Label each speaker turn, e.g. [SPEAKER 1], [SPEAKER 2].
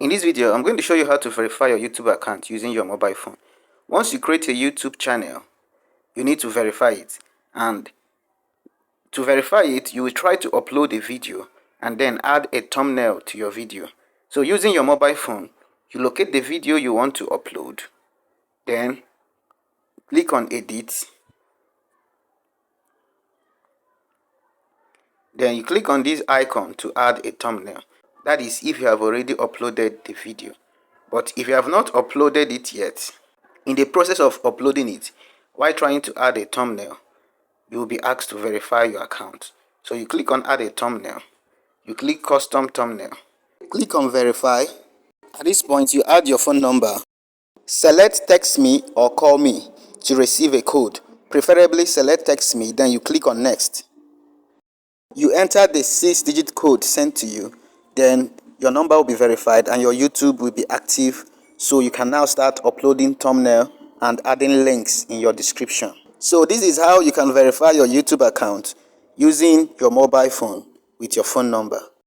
[SPEAKER 1] In this video, I'm going to show you how to verify your YouTube account using your mobile phone. Once you create a YouTube channel, you need to verify it. And to verify it, you will try to upload a video and then add a thumbnail to your video. So using your mobile phone, you locate the video you want to upload. Then click on Edit. Then you click on this icon to add a thumbnail. That is if you have already uploaded the video. But if you have not uploaded it yet, in the process of uploading it, while trying to add a thumbnail, you will be asked to verify your account. So you click on Add a Thumbnail. You click Custom Thumbnail. Click on Verify. At this point, you add your phone number. Select Text Me or Call Me to receive a code. Preferably select Text Me, then you click on Next. You enter the 6-digit code sent to you, then your number will be verified and your YouTube will be active, so you can now start uploading thumbnail and adding links in your description. So this is how you can verify your YouTube account using your mobile phone with your phone number.